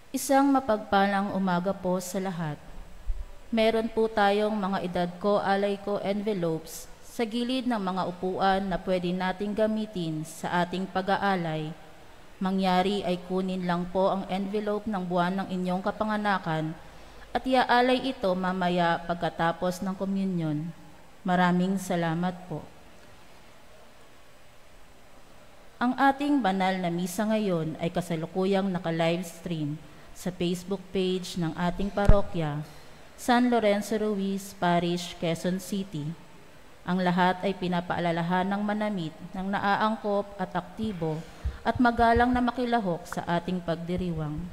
Isang mapagpalang umaga po sa lahat. Meron po tayong mga edad ko, alay ko envelopes sa gilid ng mga upuan na pwede nating gamitin sa ating pag-aalay. Mangyari ay kunin lang po ang envelope ng buwan ng inyong kapanganakan at iaalay ito mamaya pagkatapos ng komunyon. Maraming salamat po. Ang ating banal na misa ngayon ay kasalukuyang naka-livestream sa Facebook page ng ating parokya, San Lorenzo Ruiz Parish, Quezon City. Ang lahat ay pinapaalalahan ng manamit ng naaangkop at aktibo at magalang na makilahok sa ating pagdiriwang.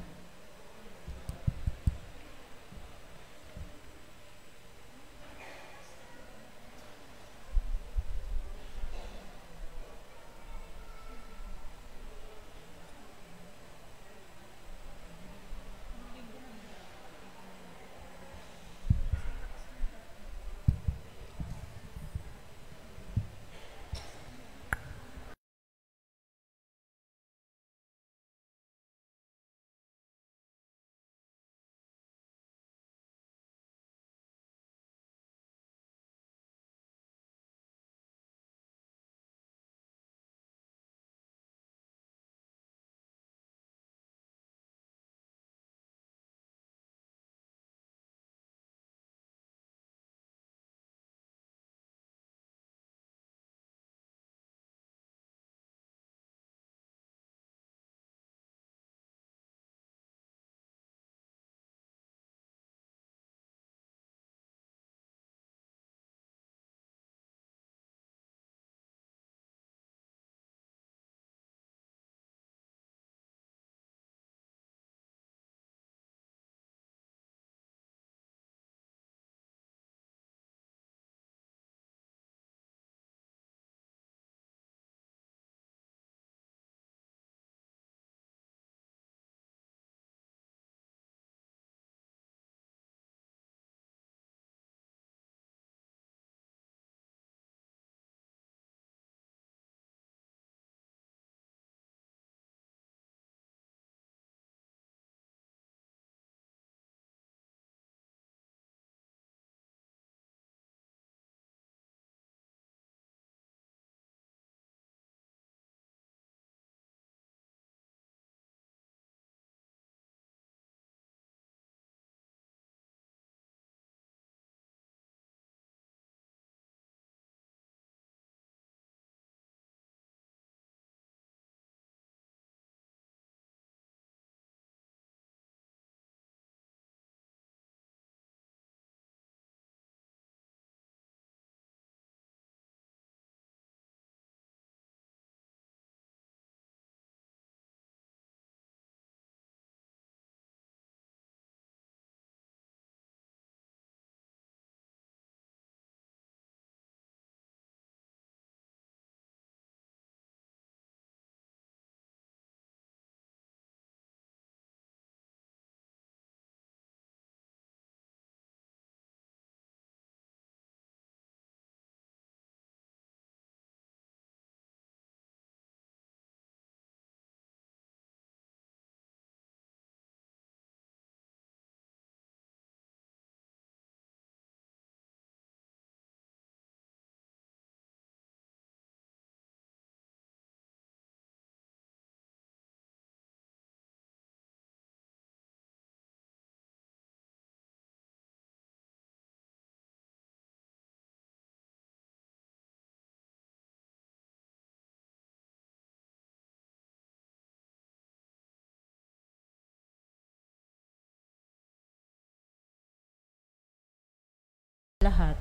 Lahat.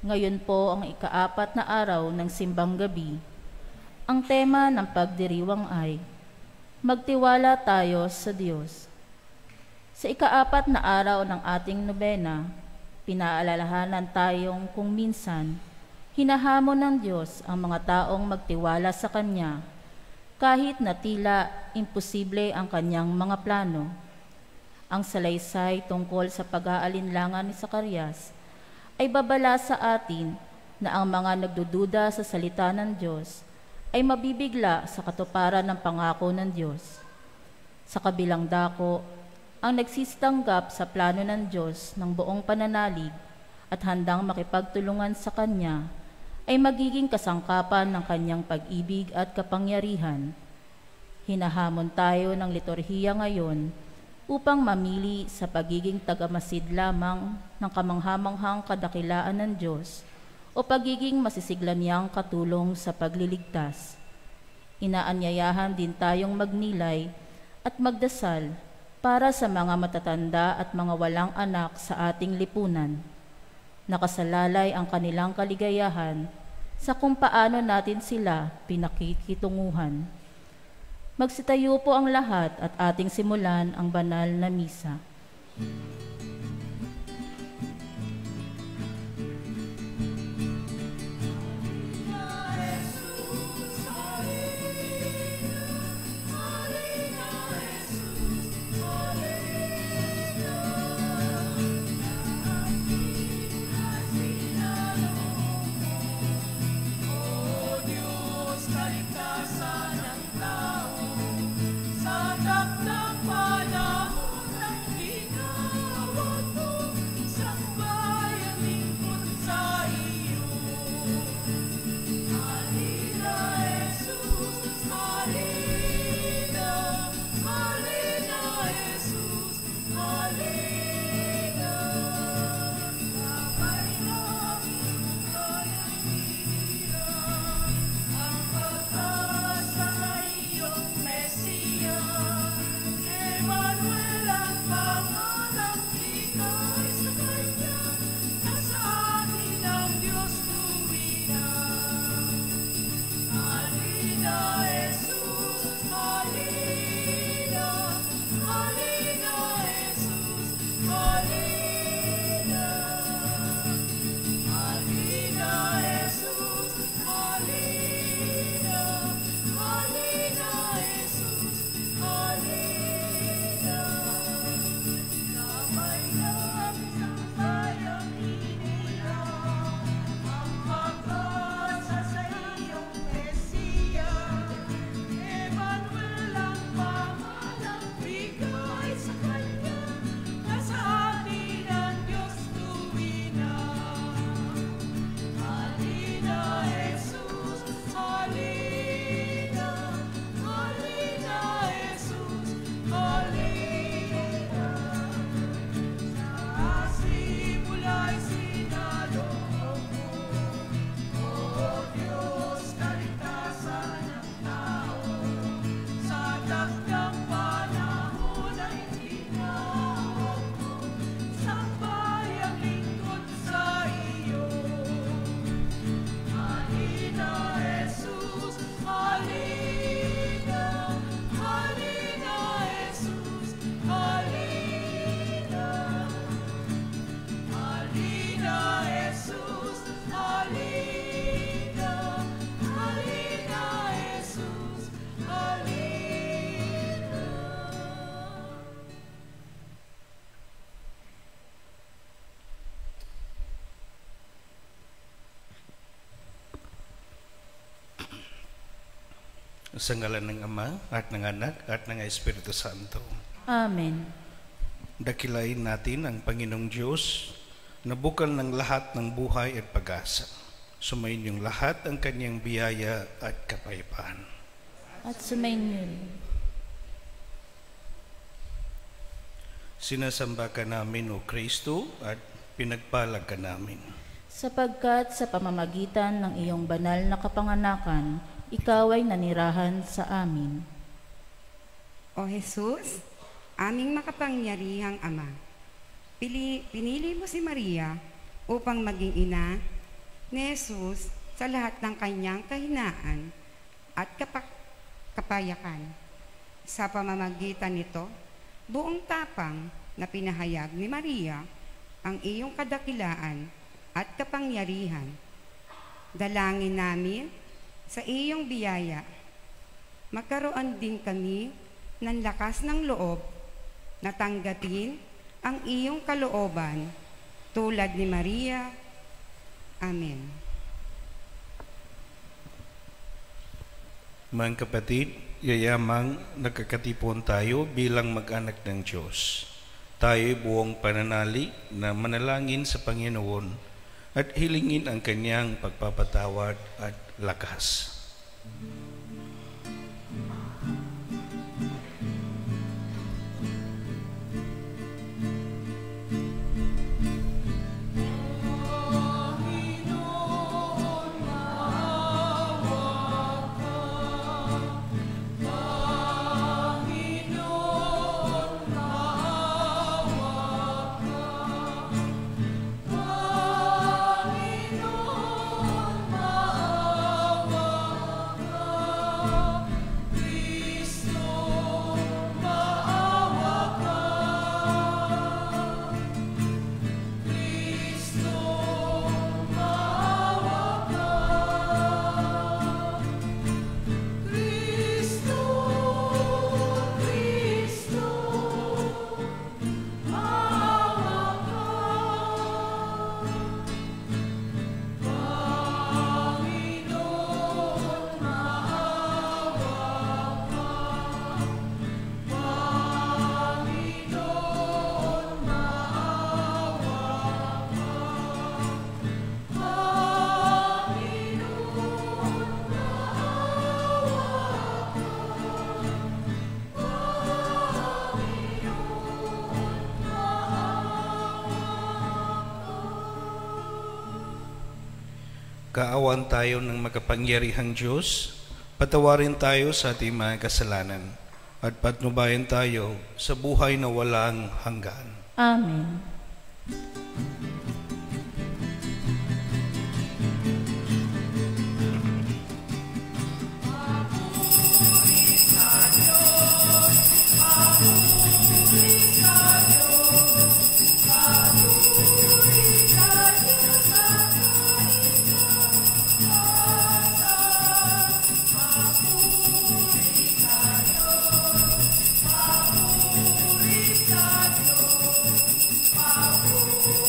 Ngayon po ang ika-4 na araw ng simbang gabi. Ang tema ng pagdiriwang ay magtiwala tayo sa Diyos. Sa ika-4 na araw ng ating nobena, pinaalalahanan tayong kung minsan hinahamon ng Diyos ang mga taong magtiwala sa Kanya kahit na tila imposible ang Kanyang mga plano. Ang salaysay tungkol sa pag-aalinlangan ni Zacarias ay babala sa atin na ang mga nagdududa sa salita ng Diyos ay mabibigla sa katuparan ng pangako ng Diyos. Sa kabilang dako, ang nagsistanggap sa plano ng Diyos ng buong pananalig at handang makipagtulungan sa Kanya ay magiging kasangkapan ng Kanyang pag-ibig at kapangyarihan. Hinahamon tayo ng liturhiya ngayon upang mamili sa pagiging tagamasid lamang ng kamanghamanghang kadakilaan ng Diyos o pagiging masisigla niyang katulong sa pagliligtas. Inaanyayahan din tayong magnilay at magdasal para sa mga matatanda at mga walang anak sa ating lipunan. Nakasalalay ang kanilang kaligayahan sa kung paano natin sila pinakikitunguhan. Magsitayo po ang lahat at ating simulan ang banal na misa. Sa ngalan ng Ama, at ng Anak, at ng Espiritu Santo. Amen. Dakilain natin ang Panginoong Diyos na bukal ng lahat ng buhay at pag-asa. Sumayin yung lahat ang kanyang biyaya at kapayapaan. At sumayin yun. Sinasamba ka namin, O Kristo, at pinagpalag ka namin. Sapagkat sa pamamagitan ng iyong banal na kapanganakan, ikaw ay nanirahan sa amin. O Jesus, aming makapangyarihang Ama, pinili mo si Maria upang maging ina ni Jesus sa lahat ng kanyang kahinaan at kapayakan. Sa pamamagitan nito, buong tapang na pinahayag ni Maria ang iyong kadakilaan at kapangyarihan. Dalangin namin sa iyong biyaya, magkaroon din kami ng lakas ng loob na tanggapin ang iyong kalooban tulad ni Maria. Amen. Mga kapatid, yayamang nagkakatipon tayo bilang mag-anak ng Diyos. Tayo'y buong pananalig na manalangin sa Panginoon at hilingin ang kanyang pagpapatawad at lakas. Kaawan tayo ng makapangyarihang Diyos, patawarin tayo sa ating mga kasalanan, at patnubayan tayo sa buhay na walang hanggan. Amen. Papuri sa Diyos, papuri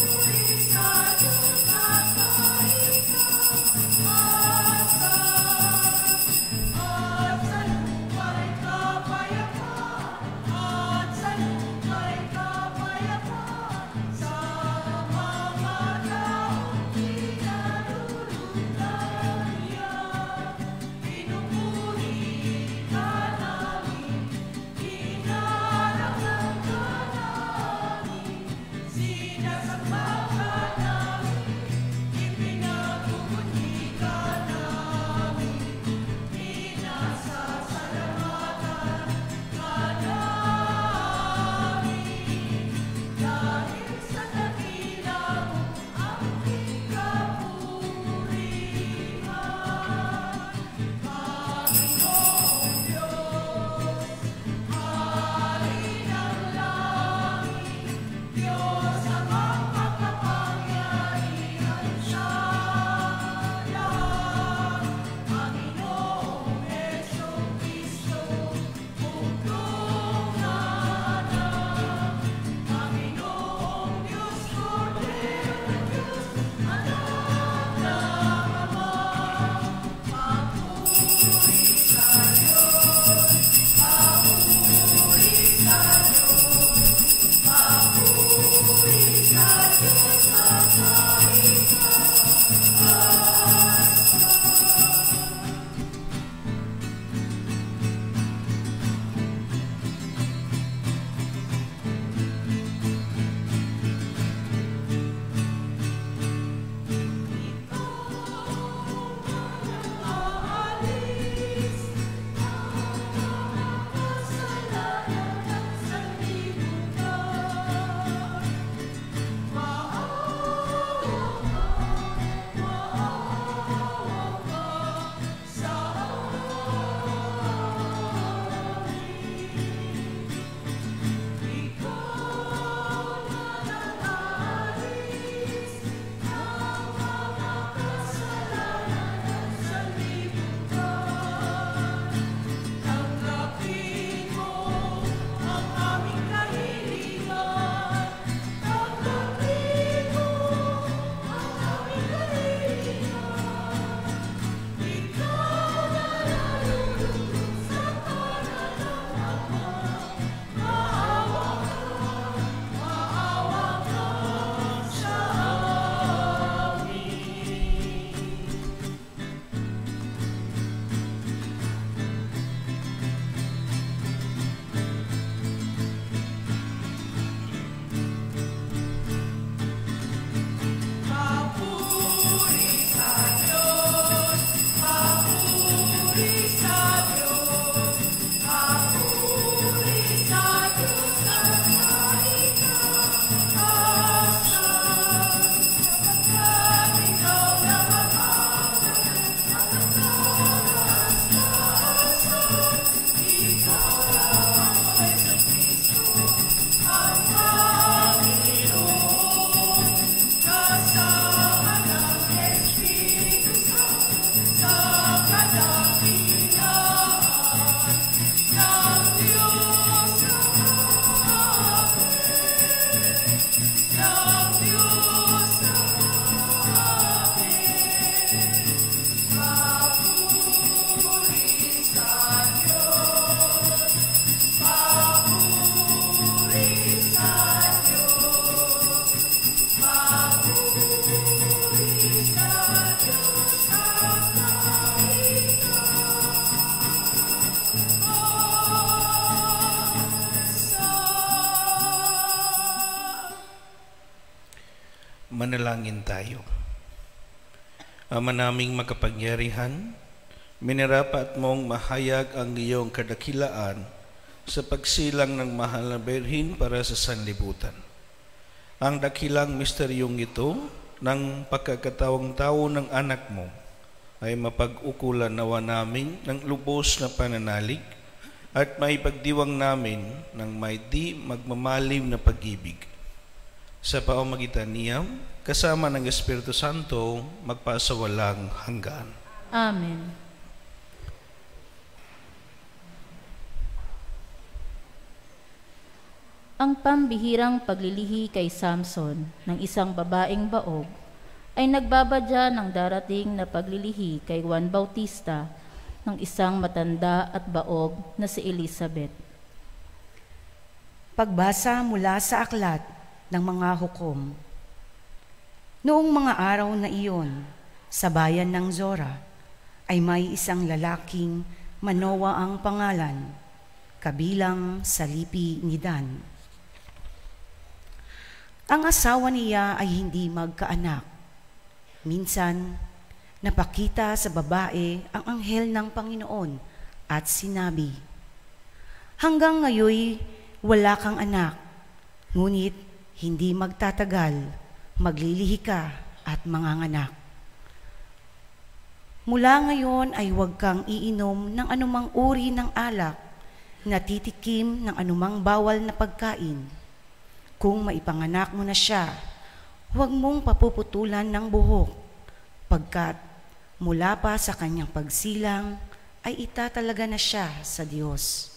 Manalangin tayo. Ama naming makapangyarihan, minarapat mong mahayag ang iyong kadakilaan sa pagsilang ng mahal na Birhin para sa sanlibutan. Ang dakilang misteryong ito ng pagkakatawang tao ng anak mo ay mapag-ukulan nawa namin ng lubos na pananalig at maipagdiwang namin ng may di magmamalim na pag-ibig. Sa pamamagitan niya, kasama ng Espiritu Santo, magpasawalang hanggan. Amen. Ang pambihirang paglilihi kay Samson ng isang babaeng baog ay nagbabadya ng darating na paglilihi kay Juan Bautista ng isang matanda at baog na si Elizabeth. Pagbasa mula sa aklat ng mga hukom. Noong mga araw na iyon, sa bayan ng Zora, ay may isang lalaking Manoa ang pangalan, kabilang sa lipi ni Dan. Ang asawa niya ay hindi magkaanak. Minsan, napakita sa babae ang anghel ng Panginoon at sinabi, "Hanggang ngayon wala kang anak, ngunit hindi magtatagal, maglilihi ka at manganganak. Mula ngayon ay huwag kang iinom ng anumang uri ng alak, natitikim ng anumang bawal na pagkain. Kung maipanganak mo na siya, huwag mong papuputulan ng buhok, pagkat mula pa sa kanyang pagsilang ay itatalaga na siya sa Diyos.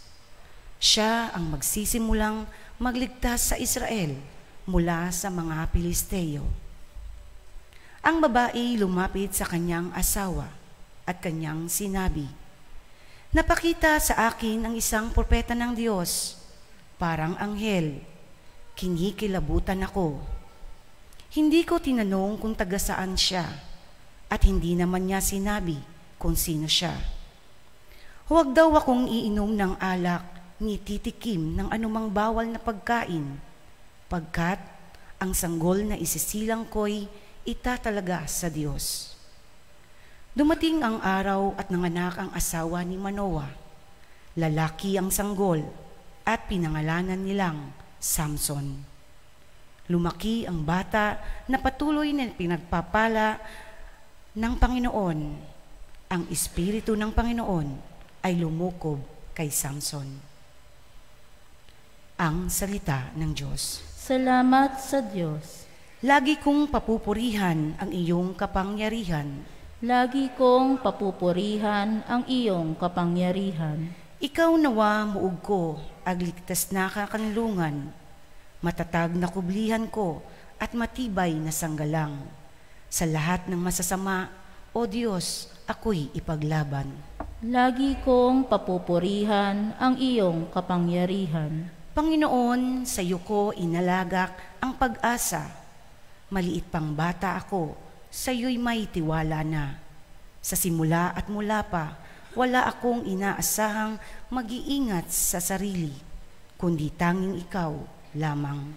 Siya ang magsisimulang magligtas sa Israel mula sa mga Pilisteo." Ang babae lumapit sa kanyang asawa at kanyang sinabi, "Napakita sa akin ang isang propeta ng Diyos, parang anghel. Kinikilabutan ako. Hindi ko tinanong kung taga saan siya, at hindi naman niya sinabi kung sino siya. Huwag daw akong iinom ng alak ni titikim ng anumang bawal na pagkain, pagkat ang sanggol na isisilang ko'y itatalaga sa Diyos." Dumating ang araw at nanganak ang asawa ni Manoa. Lalaki ang sanggol at pinangalanan nilang Samson. Lumaki ang bata na patuloy na pinagpapala ng Panginoon. Ang Espiritu ng Panginoon ay lumukob kay Samson. Ang salita ng Diyos. Salamat sa Diyos. Lagi kong papupurihan ang iyong kapangyarihan. Lagi kong papupurihan ang iyong kapangyarihan. Ikaw nawa muog ko, agligtas na kakanlungan, matatag na kublihan ko at matibay na sanggalang. Sa lahat ng masasama, O Diyos, ako'y ipaglaban. Lagi kong papupurihan ang iyong kapangyarihan. Panginoon, sa iyo ko inalagak ang pag-asa. Maliit pang bata ako, sa iyo'y may tiwala na. Sa simula at mula pa, wala akong inaasahang mag-iingat sa sarili, kundi tanging ikaw lamang.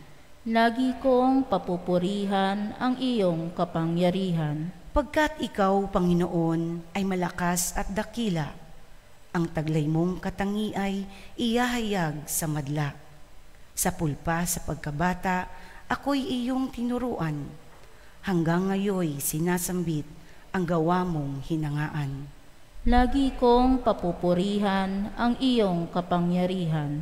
Lagi kong papupurihan ang iyong kapangyarihan. Pagkat ikaw, Panginoon, ay malakas at dakila, ang taglay mong katangi ay iyahayag sa madla. Sa pulpa sa pagkabata, ako'y iyong tinuruan. Hanggang ngayoy sinasambit ang gawa mong hinangaan. Lagi kong papupurihan ang iyong kapangyarihan.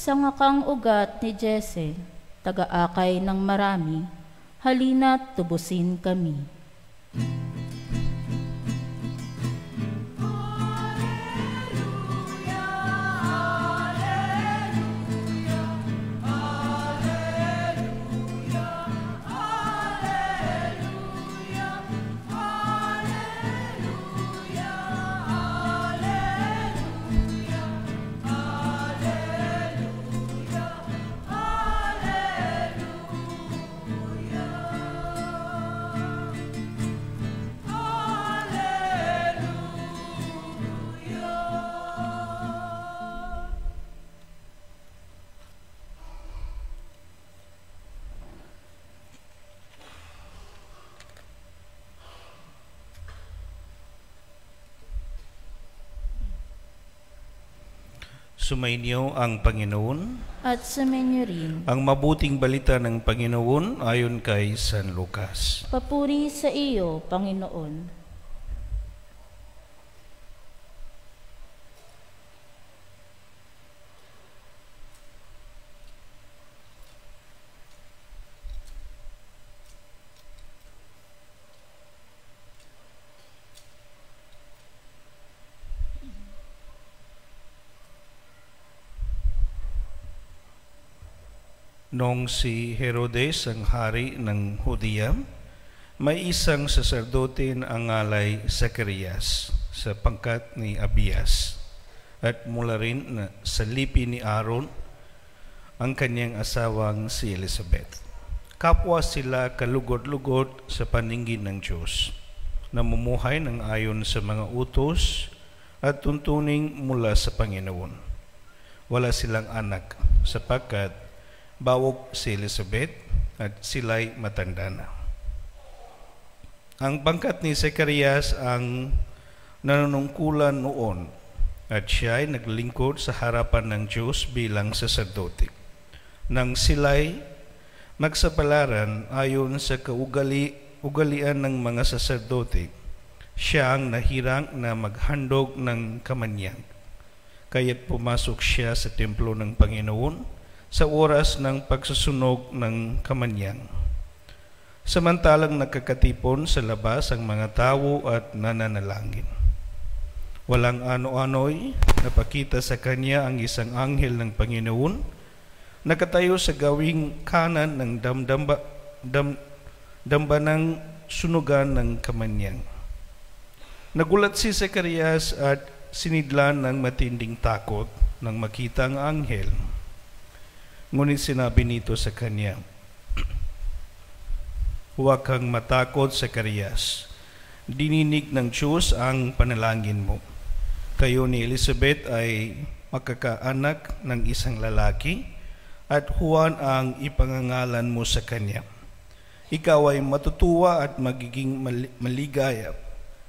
Sa ngakang ugat ni Jese, taga-akay ng marami, halina't tubusin kami. Sumainyo ang Panginoon. At sumainyo rin. Ang mabuting balita ng Panginoon ayon kay San Lucas. Papuri sa iyo, Panginoon. Noong si Herodes ang hari ng Hudiya, may isang saserdote na angalay Zacarias sa pangkat ni Abias at mula rin na sa lipi ni Aaron ang kanyang asawang si Elizabeth. Kapwa sila kalugod-lugod sa paningin ng Diyos, namumuhay ng ayon sa mga utos at tuntuning mula sa Panginoon. Wala silang anak sapagkat bawog si Elizabeth at sila'y matanda na. Ang pangkat ni Zacarias ang nanunungkulan noon at siya ay naglingkod sa harapan ng Diyos bilang saserdote. Nang sila'y magsapalaran ayon sa ugalian ng mga saserdote, siya ang nahirang na maghandog ng kamanyang. Kaya't pumasok siya sa templo ng Panginoon sa oras ng pagsusunog ng kamanyang. Samantalang nagkakatipon sa labas ang mga tao at nananalangin. Walang ano-ano'y napakita sa kanya ang isang anghel ng Panginoon, nakatayo sa gawing kanan ng dambanang sunugan ng kamanyang. Nagulat si Zacarias at sinidlan ng matinding takot nang makita ang anghel. Ngunit sinabi nito sa kanya, "Huwag kang matakot, Zacarias. Dininig ng Diyos ang panalangin mo. Kayo ni Elizabeth ay makakaanak ng isang lalaki at Juan ang ipangangalan mo sa kanya. Ikaw ay matutuwa at magiging maligaya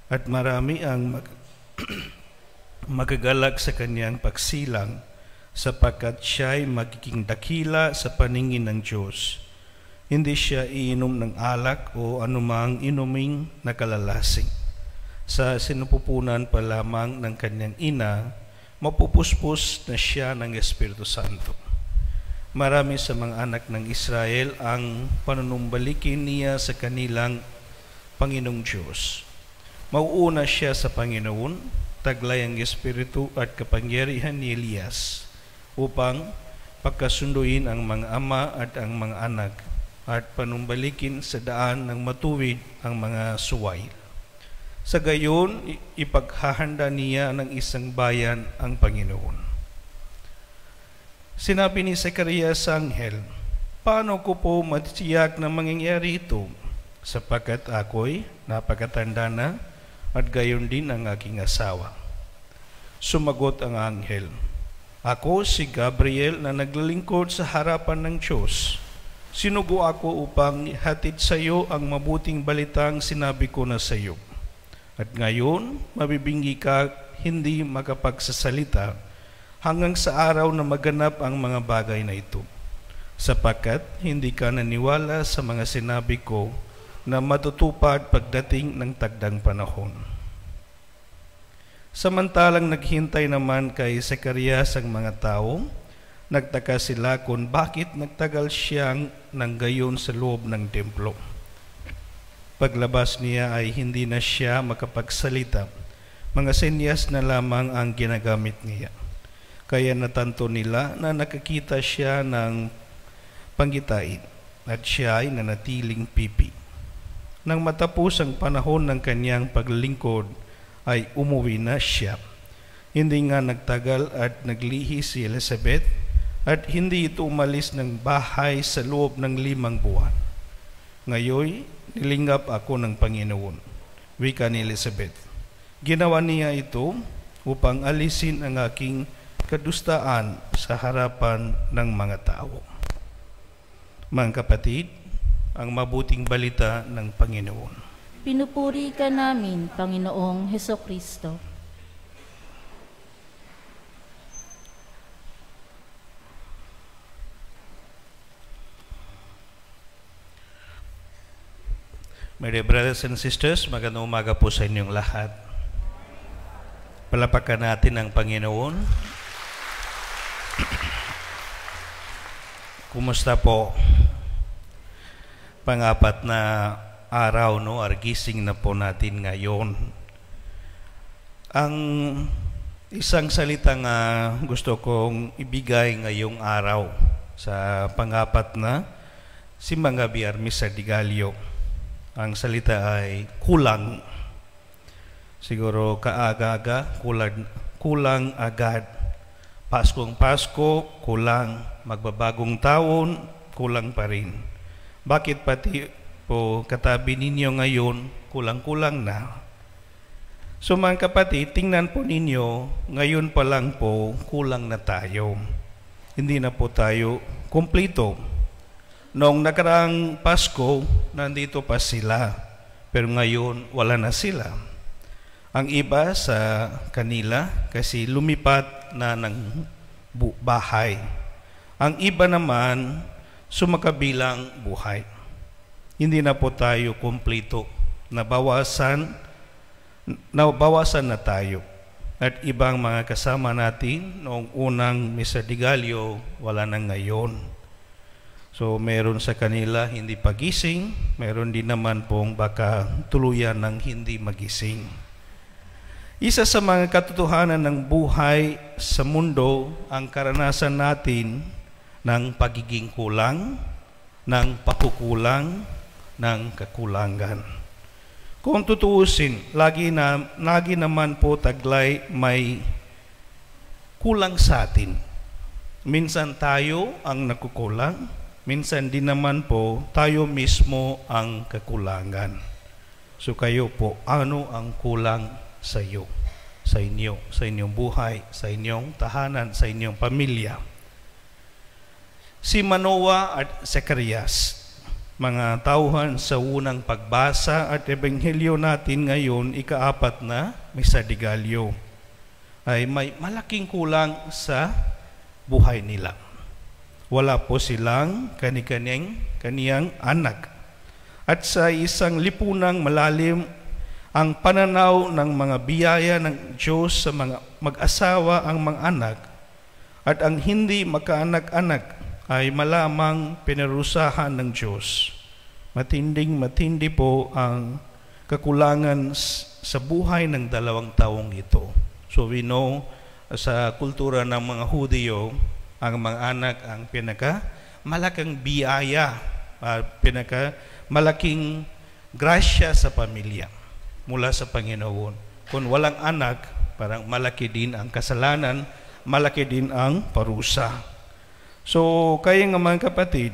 at marami ang magagalak sa kanyang pagsilang sapagkat siya ay magiging dakila sa paningin ng Diyos. Hindi siya iinom ng alak o anumang inuming nakalalasing. Sa sinupupunan pa lamang ng kanyang ina, mapupuspos na siya ng Espiritu Santo. Marami sa mga anak ng Israel ang panunumbalikin niya sa kanilang Panginoong Diyos. Mauuna siya sa Panginoon, taglay ang Espiritu at kapangyarihan ni Elias, upang pagkasunduin ang mga ama at ang mga anak at panumbalikin sa daan ng matuwid ang mga suway. Sa gayon, ipaghahanda niya ng isang bayan ang Panginoon." Sinabi ni Zacarias sa anghel, "Paano ko po matitiyak na mangyayari ito? Sapagkat ako'y napakatanda na at gayon din ang aking asawa." Sumagot ang anghel, "Ako si Gabriel na naglilingkod sa harapan ng Diyos. Sinugo ako upang hatid sa iyo ang mabuting balitang sinabi ko na sa iyo. At ngayon, mabibinggi ka hindi makapagsasalita hanggang sa araw na maganap ang mga bagay na ito, sapagkat hindi ka naniwala sa mga sinabi ko na matutupad pagdating ng tagdang panahon." Samantalang naghintay naman kay Zacarias ang mga tao, nagtaka sila kung bakit nagtagal siyang nang gayon sa loob ng templo. Paglabas niya ay hindi na siya makapagsalita. Mga senyas na lamang ang ginagamit niya. Kaya natanto nila na nakakita siya ng panggitain at siya ay nanatiling pipi. Nang matapos ang panahon ng kanyang paglingkod, ay umuwi na siya. Hindi nga nagtagal at naglihi si Elizabeth at hindi ito umalis ng bahay sa loob ng 5 buwan. "Ngayoy, nilingap ako ng Panginoon," wika ni Elizabeth. "Ginawa niya ito upang alisin ang aking kadustaan sa harapan ng mga tao." Mga kapatid, ang mabuting balita ng Panginoon. Pinupuri ka namin, Panginoong Hesukristo. My dear brothers and sisters, magandang umaga po sa inyong lahat. Palapakan natin ang Panginoon. Kumusta po? Pang-apat na araw, no? Argising na po natin ngayon. Ang isang salita nga gusto kong ibigay ngayong araw sa pang-apat na simbang gabi Armisa di Gallo. Ang salita ay kulang. Siguro kaaga-aga, kulang agad. Paskong Pasko, kulang. Magbabagong taon, kulang pa rin. Bakit pati po katabi ninyo ngayon, kulang-kulang na? So mga kapatid, tingnan po ninyo, ngayon pa lang po, kulang na tayo. Hindi na po tayo kumpleto. Noong nakaraang Pasko, nandito pa sila. Pero ngayon, wala na sila. Ang iba sa kanila, kasi lumipat na ng bahay. Ang iba naman, sumakabilang buhay. Hindi na po tayo kumpleto. Nabawasan na tayo. At ibang mga kasama natin, noong unang Misa di Gallo, wala na ngayon. So, meron sa kanila hindi pagising, meron din naman pong baka tuluyan ng hindi magising. Isa sa mga katotohanan ng buhay sa mundo, ang karanasan natin ng pagiging kulang, ng pakukulang, ng kakulangan. Kung tutuusin, lagi naman po taglay may kulang sa atin. Minsan tayo ang nakukulang, minsan din naman po, tayo mismo ang kakulangan. So kayo po, ano ang kulang sa iyo, sa inyong buhay, sa inyong tahanan, sa inyong pamilya? Si Manoah at Zacarias, mga tauhan sa unang pagbasa at ebanghelyo natin ngayon, ika-4 na Misa di Gallo, ay may malaking kulang sa buhay nila. Wala po silang kaniyang anak. At sa isang lipunang malalim, ang pananaw ng mga biyaya ng Diyos sa mga mag-asawa ang mga anak at ang hindi magkaanak-anak ay malamang pinarusahan ng Diyos. Matindi po ang kakulangan sa buhay ng 2 taong ito. So we know, sa kultura ng mga Hudyo, ang mga anak ang malaking biyaya, malaking grasya sa pamilya mula sa Panginoon. Kung walang anak, parang malaki din ang kasalanan, malaki din ang parusa. So, kaya nga mga kapatid,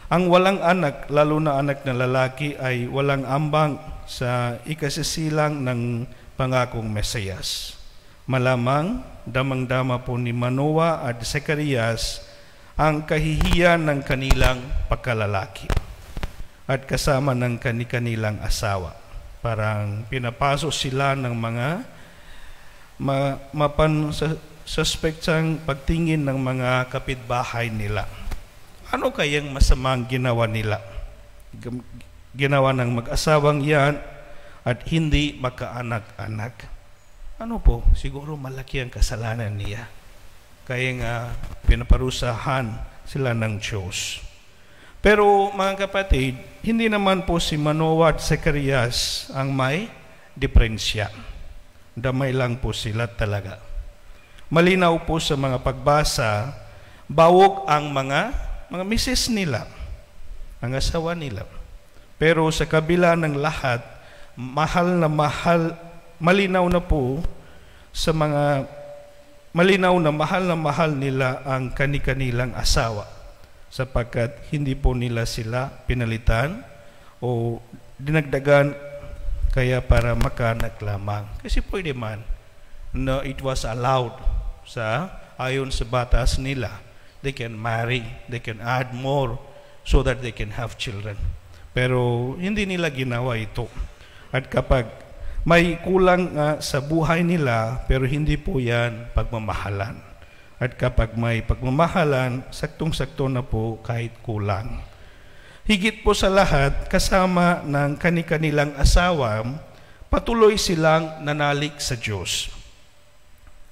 ang walang anak, lalo na anak na lalaki, ay walang ambang sa ikasisilang ng pangakong Mesiyas. Malamang, damang-dama po ni Manoah at Zacarias ang kahihiyan ng kanilang pagkalalaki at kasama ng kanilang asawa. Parang pinapasok sila ng mga suspektang pagtingin ng mga kapitbahay nila. Ano kayang masamang ginawa nila? Ginawa ng mag-asawang yan at hindi magkaanak-anak. Ano po? Siguro malaki ang kasalanan niya. Kaya nga pinaparusahan sila ng Diyos. Pero mga kapatid, hindi naman po si Manoah at Zacarias ang may diferensya. Damay lang po sila talaga. Malinaw po sa mga pagbasa, bawog ang mga misis nila, ang asawa nila. Pero sa kabila ng lahat, malinaw na mahal nila ang kanilang asawa sapagkat hindi po nila sila pinalitan o dinagdagan kaya para makanak lamang. Kasi pwede man, no, it was allowed ayon sa batas nila. They can marry, they can add more so that they can have children. Pero hindi nila ginawa ito. At kapag may kulang sa buhay nila, pero hindi po yan pagmamahalan. At kapag may pagmamahalan, saktong-sakto na po kahit kulang. Higit po sa lahat, kasama ng kani-kanilang asawa, patuloy silang nanalig sa Diyos.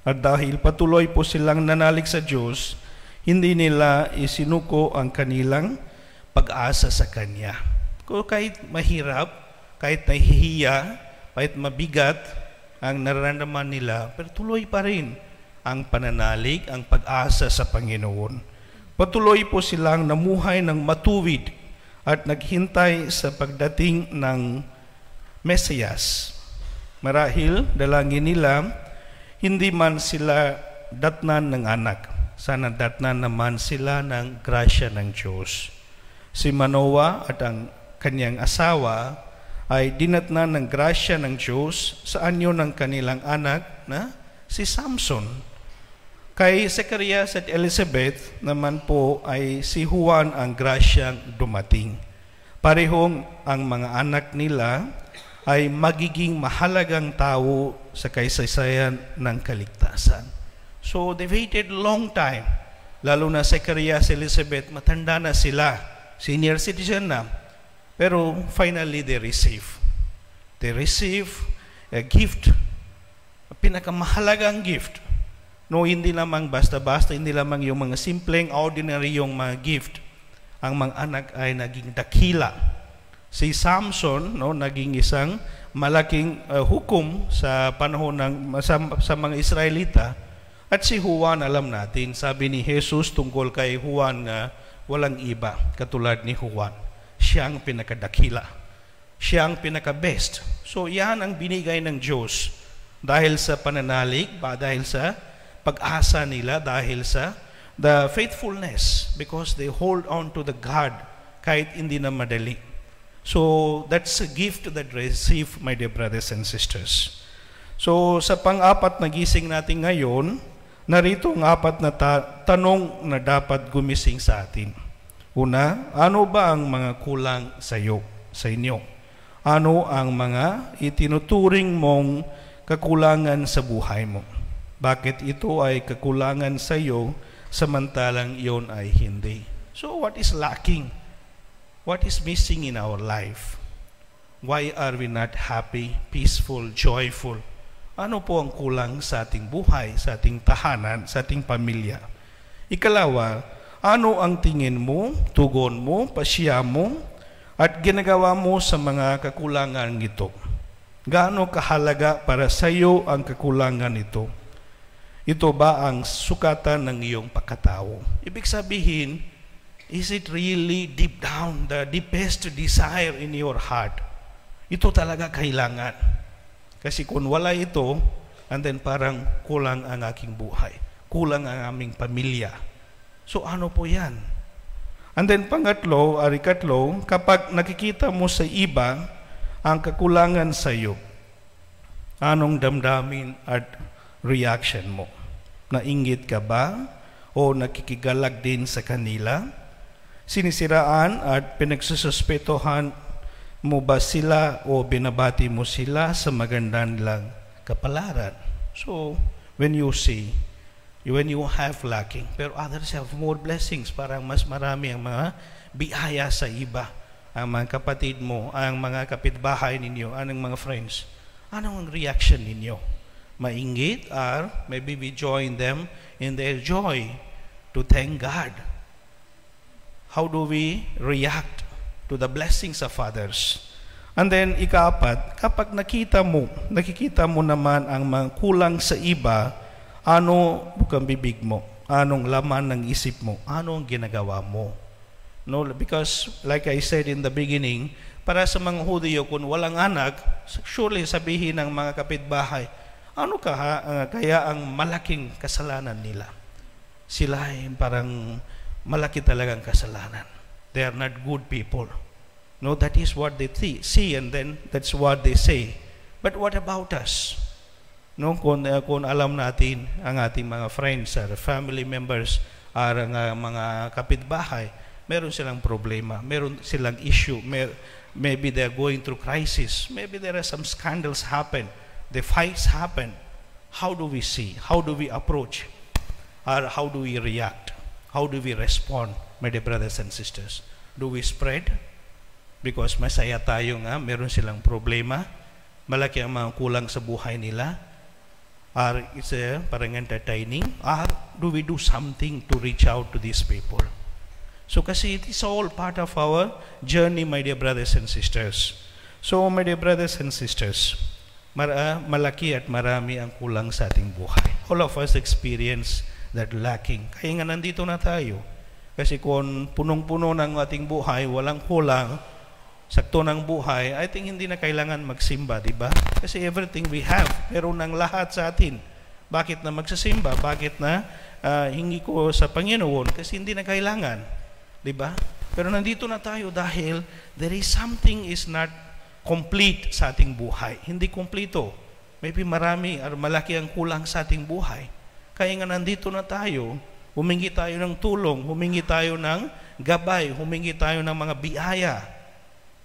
At dahil patuloy po silang nanalig sa Diyos, hindi nila isinuko ang kanilang pag-asa sa Kanya. Kung kahit mahirap, kahit nahihiya, kahit mabigat ang nararamdaman nila, pero tuloy pa rin ang pananalig, ang pag-asa sa Panginoon. Patuloy po silang namuhay ng matuwid at naghintay sa pagdating ng Mesiyas. Marahil, dalangin nila, hindi man sila datnan ng anak, sana datnan naman sila ng grasya ng Diyos. Si Manoah at ang kanyang asawa ay dinatnan ng grasya ng Diyos sa anyo ng kanilang anak na si Samson. Kay Zacarias at Elizabeth naman po ay si Juan ang grasyang dumating. Parehong ang mga anak nila ay magiging mahalagang tao sa kaysaysayan ng kaligtasan. So they waited long time. Lalo na Zacarias, Elizabeth, matanda na sila. Senior citizen na. Pero finally they receive. They receive a gift. A pinakamahalagang gift. No, hindi lamang basta-basta, hindi lamang yung mga simpleng, ordinary yung mga gift. Ang mga anak ay naging dakila. Si Samson, no, naging isang malaking hukom sa panahon ng sa mga Israelita. At si Juan, alam natin, sabi ni Jesus tungkol kay Juan nga walang iba katulad ni Juan. Siya ang pinakadakila. Siya ang pinaka-best. So yan ang binigay ng Diyos dahil sa pananalig, dahil sa pag-asa nila, dahil sa the faithfulness, because they hold on to the God kahit hindi na madali. So, that's a gift that receive, my dear brothers and sisters. So, sa pang-apat na gising natin ngayon, narito ang apat na tanong na dapat gumising sa atin. Una, ano ba ang mga kulang sa inyo? Ano ang mga itinuturing mong kakulangan sa buhay mo? Bakit ito ay kakulangan sa iyo, samantalang iyon ay hindi? So, what is lacking? What is missing in our life? Why are we not happy, peaceful, joyful? Ano po ang kulang sa ating buhay, sa ating tahanan, sa ating pamilya? Ikalawa, ano ang tingin mo, tugon mo, pasya mo, at ginagawa mo sa mga kakulangan ito? Gaano kahalaga para sa iyo ang kakulangan ito? Ito ba ang sukatan ng iyong pagkatao? Ibig sabihin, is it really deep down, the deepest desire in your heart? Ito talaga kailangan. Kasi kung wala ito, and then parang kulang ang aking buhay, kulang ang aming pamilya. So ano po yan? And then pangatlo, ikatlo, kapag nakikita mo sa iba ang kakulangan sa iyo, anong damdamin at reaction mo? Nainggit ka ba? O nakikigalag din sa kanila? Sinisiraan at pinagsususpetohan mo ba sila o binabati mo sila sa magandang nilang kapalaran? So, when you see, when you have lacking, pero others have more blessings, parang mas marami ang mga biyaya sa iba, ang mga kapatid mo, ang mga kapitbahay ninyo, anong mga friends, anong reaction ninyo? Mainggit, or maybe we join them in their joy to thank God. How do we react to the blessings of others? And then, ikaapat, kapag nakikita mo naman ang mga kulang sa iba, ano bukang bibig mo? Anong laman ng isip mo? Ano ang ginagawa mo? No, because like I said in the beginning, para sa mga Hudyo, kung walang anak, surely sabihin ng mga kapitbahay, ano kaya ang malaking kasalanan nila? Sila ay parang malaki talagang kasalanan. They are not good people. No, that is what they see, and then that's what they say. But what about us? No, kung alam natin ang ating mga friends or family members or ang mga kapitbahay, meron silang problema, meron silang issue, maybe they are going through crisis, maybe there are some scandals happen, the fights happen. How do we see? How do we approach? Or how do we react? How do we respond, my dear brothers and sisters? Do we spread? Because masaya tayo nga, meron silang problema, malaki ang mga kulang sa buhay nila, or it's parang entertaining, or do we do something to reach out to these people? So kasi it is all part of our journey, my dear brothers and sisters. So my dear brothers and sisters, malaki at marami ang kulang sa ating buhay. All of us experience that lacking. Kaya nga nandito na tayo. Kasi kung punong-puno ng ating buhay, walang kulang, sakto ng buhay, I think hindi na kailangan magsimba, di ba? Kasi everything we have, meron ng lahat sa atin. Bakit na magsasimba? Bakit na hingi ko sa Panginoon? Kasi hindi na kailangan, di ba? Pero nandito na tayo dahil there is something is not complete sa ating buhay. Hindi kompleto. Maybe marami or malaki ang kulang sa ating buhay. Kaya nga nandito na tayo, humingi tayo ng tulong, humingi tayo ng gabay, humingi tayo ng mga biyaya.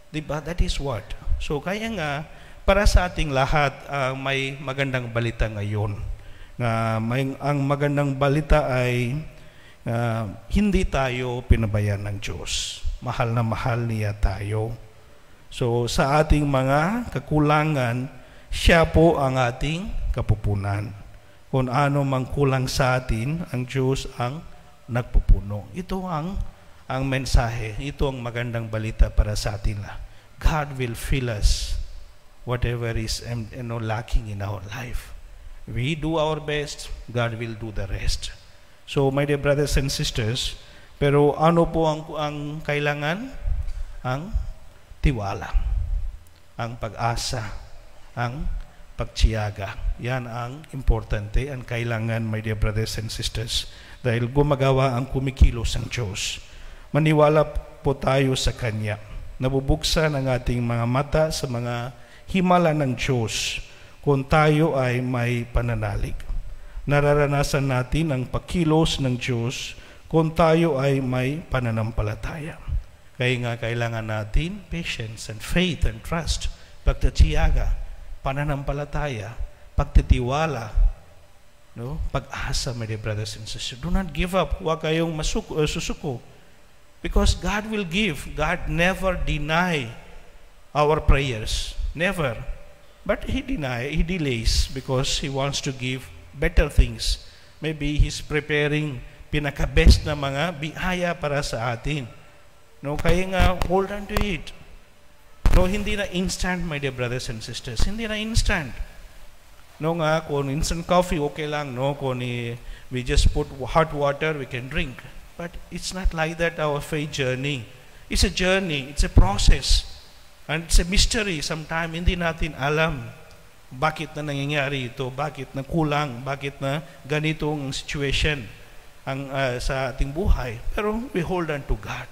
Diba? That is what. So kaya nga, para sa ating lahat, may magandang balita ngayon. Ang magandang balita ay hindi tayo pinabayaan ng Diyos. Mahal na mahal niya tayo. So sa ating mga kakulangan, siya po ang ating kapupunan. Kung ano mang kulang sa atin, ang Diyos ang nagpupuno. Ito ang mensahe. Ito ang magandang balita para sa atin. God will fill us whatever is lacking in our life. We do our best, God will do the rest. So my dear brothers and sisters, pero ano po ang kailangan? Ang tiwala, ang pag-asa, ang pagtiyaga. Yan ang importante, ang kailangan, my dear brothers and sisters, dahil gumagawa ang kumikilos ang Diyos. Maniwala po tayo sa Kanya. Nabubuksan ang ating mga mata sa mga himala ng Diyos kung tayo ay may pananalig. Nararanasan natin ang pagkilos ng Diyos kung tayo ay may pananampalataya. Kaya nga kailangan natin patience and faith and trust, pagtitiyaga, pananampalataya, pagtitiwala, no? Pag-asa, my dear brothers and sisters. Do not give up. Huwag kayong susuko. Because God will give. God never deny our prayers. Never. But He delays because He wants to give better things. Maybe He's preparing pinaka-best na mga biyaya para sa atin. No, kaya nga, hold on to it. No, hindi na instant, my dear brothers and sisters. Hindi na instant. No nga, kung instant coffee, okay lang. No, kung we just put hot water, we can drink. But it's not like that, our faith journey. It's a journey. It's a process. And it's a mystery. Sometimes, hindi natin alam bakit na nangyayari ito, bakit na kulang, bakit na ganito ang situation sa ating buhay. Pero we hold on to God.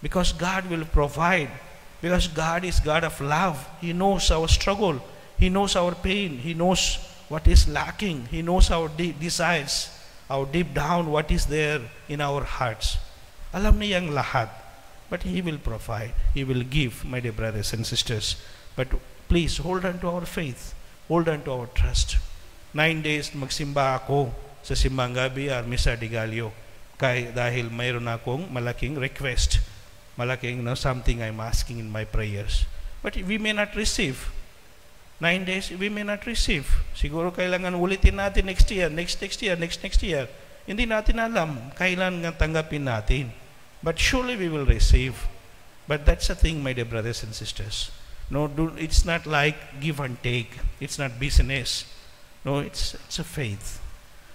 Because God will provide. Because God is God of love. He knows our struggle. He knows our pain. He knows what is lacking. He knows our desires. Our deep down, what is there in our hearts. Alam niya ang lahat. But He will provide. He will give, my dear brothers and sisters. But please, hold on to our faith. Hold on to our trust. 9 days magsimba ako sa simbang gabi at Misa de Gallo. Dahil mayroon akong malaking request. Malaking something I'm asking in my prayers. But we may not receive. 9 days, we may not receive. Siguro kailangan ulitin natin next year. Hindi natin alam kailan nga tanggapin natin. But surely we will receive. But that's the thing, my dear brothers and sisters. No, it's not like give and take. It's not business. No, it's a faith.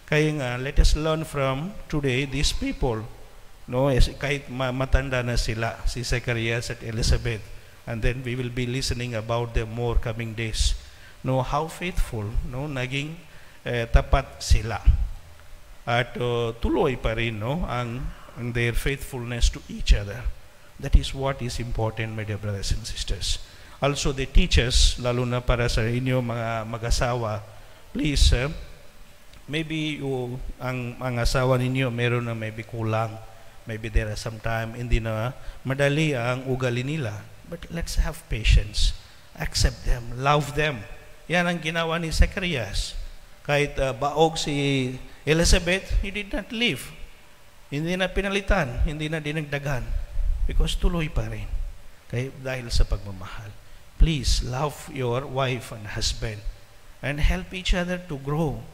Kaya nga, let us learn from today these people. No, kahit matanda na sila, si Zacharias at Elizabeth, and then we will be listening about them more coming days. No, how faithful, no, naging tapat sila. At tuloy pa rin, no, ang their faithfulness to each other. That is what is important, my dear brothers and sisters. Also, the teachers, lalo na para sa inyo mga mag-asawa, please, maybe ang asawa ninyo meron na maybe kulang. Maybe there are some time hindi na madali ang ugali nila. But let's have patience. Accept them. Love them. Yan ang ginawa ni Zacharias. Kahit baog si Elizabeth, he did not leave. Hindi na pinalitan. Hindi na dinagdagan. Because tuloy pa rin. Dahil sa pagmamahal. Please love your wife and husband and help each other to grow.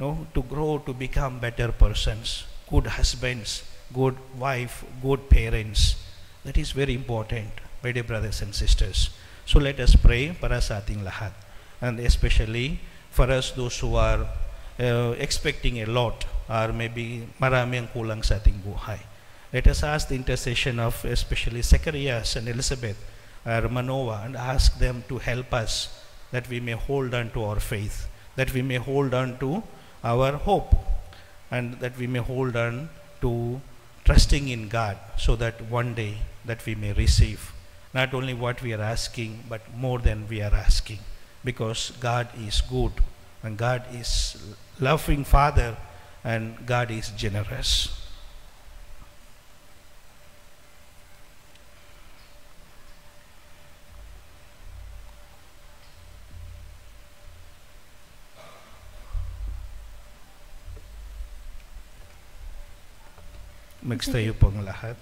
To grow, to become better persons, good husbands, good wife, good parents. That is very important, my dear brothers and sisters. So let us pray para sa ating lahat. And especially for us, those who are expecting a lot or maybe marami ang kulang sa ating buhay. Let us ask the intercession of especially Zacharias and Elizabeth or Manoah and ask them to help us that we may hold on to our faith, that we may hold on to our hope, and that we may hold on to trusting in God so that one day that we may receive not only what we are asking but more than we are asking, because God is good and God is loving Father and God is generous. Magstayo po ang lahat.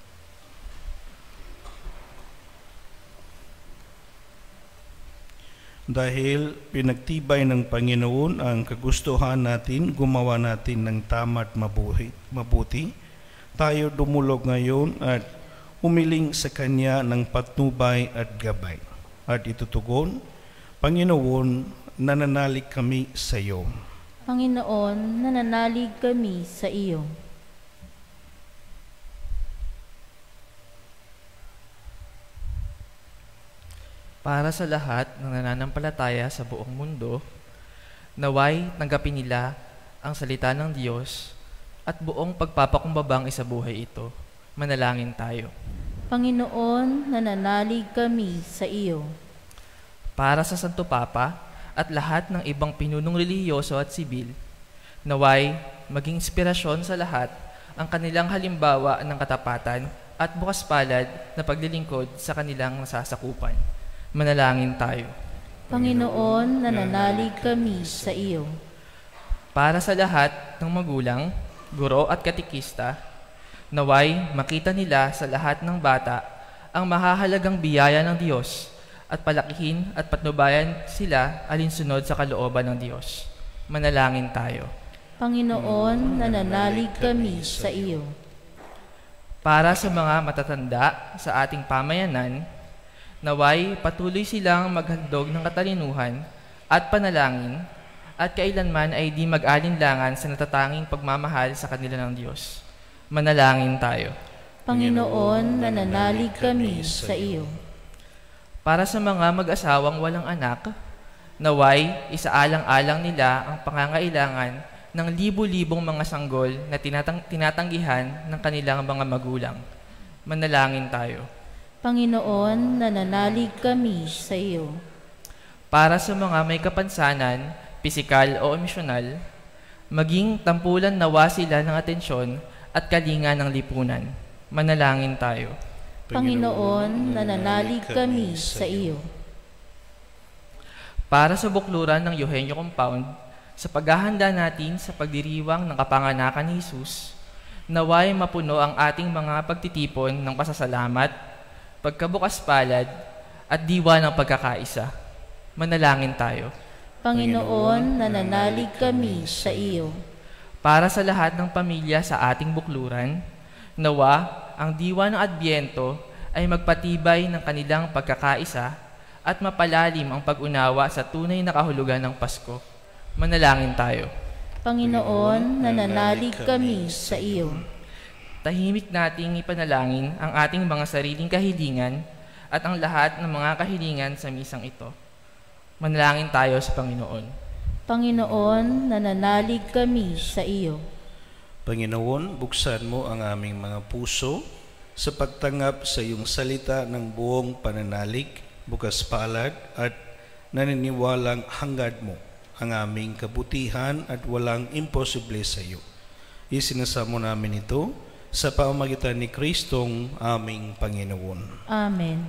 Dahil pinagtibay ng Panginoon ang kagustuhan natin, gumawa natin ng tama at mabuti, tayo dumulog ngayon at umiling sa Kanya ng patnubay at gabay. At itutugon, Panginoon, nananalig kami sa iyo. Panginoon, nananalig kami sa iyo. Para sa lahat ng nananampalataya sa buong mundo, naway tanggapin nila ang salita ng Diyos at buong pagpapakumbabang isabuhay ito. Manalangin tayo. Panginoon, nananalig kami sa iyo. Para sa Santo Papa at lahat ng ibang pinunong relihiyoso at sibil, naway maging inspirasyon sa lahat ang kanilang halimbawa ng katapatan at bukas palad na paglilingkod sa kanilang nasasakupan. Manalangin tayo. Panginoon, nananalig kami sa iyo. Para sa lahat ng magulang, guro at katikista, naway makita nila sa lahat ng bata ang mahahalagang biyaya ng Diyos at palakihin at patnubayan sila alinsunod sa kalooban ng Diyos. Manalangin tayo. Panginoon, nananalig kami sa iyo. Para sa mga matatanda sa ating pamayanan, naway patuloy silang maghandog ng katalinuhan at panalangin at kailanman ay di mag-alinlangan sa natatanging pagmamahal sa kanila ng Diyos. Manalangin tayo. Panginoon, nananalig kami sa iyo. Para sa mga mag-asawang walang anak, naway isaalang-alang nila ang pangangailangan ng libu-libong mga sanggol na tinatanggihan ng kanilang mga magulang. Manalangin tayo. Panginoon, nananalig kami sa iyo. Para sa mga may kapansanan, pisikal o emosyonal, maging tampulan nawa sila ng atensyon at kalinga ng lipunan. Manalangin tayo. Panginoon, nananalig kami sa iyo. Para sa bukluran ng Eugenio Compound, sa paghahanda natin sa pagdiriwang ng kapanganakan ni Jesus, naway mapuno ang ating mga pagtitipon ng pasasalamat, pagkabukas palad, at diwa ng pagkakaisa. Manalangin tayo. Panginoon, nananalig kami sa iyo. Para sa lahat ng pamilya sa ating bukluran, nawa ang diwa ng Adbyento ay magpatibay ng kanilang pagkakaisa at mapalalim ang pag-unawa sa tunay na kahulugan ng Pasko. Manalangin tayo. Panginoon, nananalig kami sa iyo. Tahimik nating ipanalangin ang ating mga sariling kahilingan at ang lahat ng mga kahilingan sa misang ito. Manalangin tayo sa Panginoon. Panginoon, nananalig kami sa iyo. Panginoon, buksan mo ang aming mga puso sa pagtanggap sa iyong salita ng buong pananalig, bukas palad at naniniwalang hangad mo ang aming kabutihan at walang imposible sa iyo. Isinasamo namin ito sa pamamagitan ni Kristong aming Panginoon. Amen.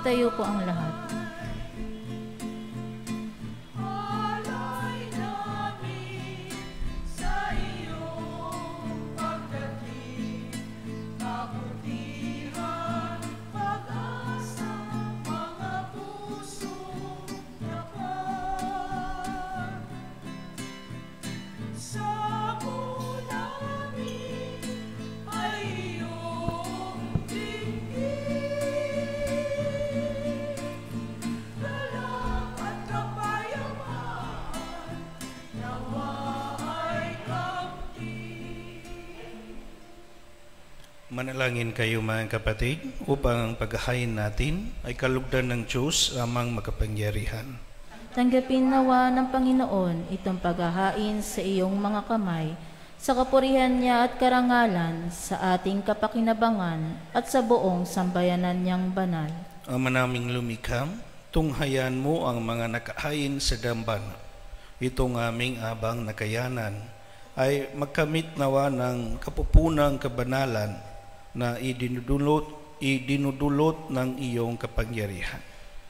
Magtayo po ang lahat. Manalangin kayo mga kapatid upang ang paghahain natin ay kalugdan ng Diyos amang makapangyarihan. Tanggapin nawa ng Panginoon itong paghahain sa iyong mga kamay, sa kapurihan niya at karangalan, sa ating kapakinabangan at sa buong sambayanan niyang banal. Ama naming lumikha, tunghayan mo ang mga nakahain sa dambana. Itong aming abang nakayanan ay magkamit nawa ng kapupunang kabanalan na idinudulot ng iyong kapangyarihan.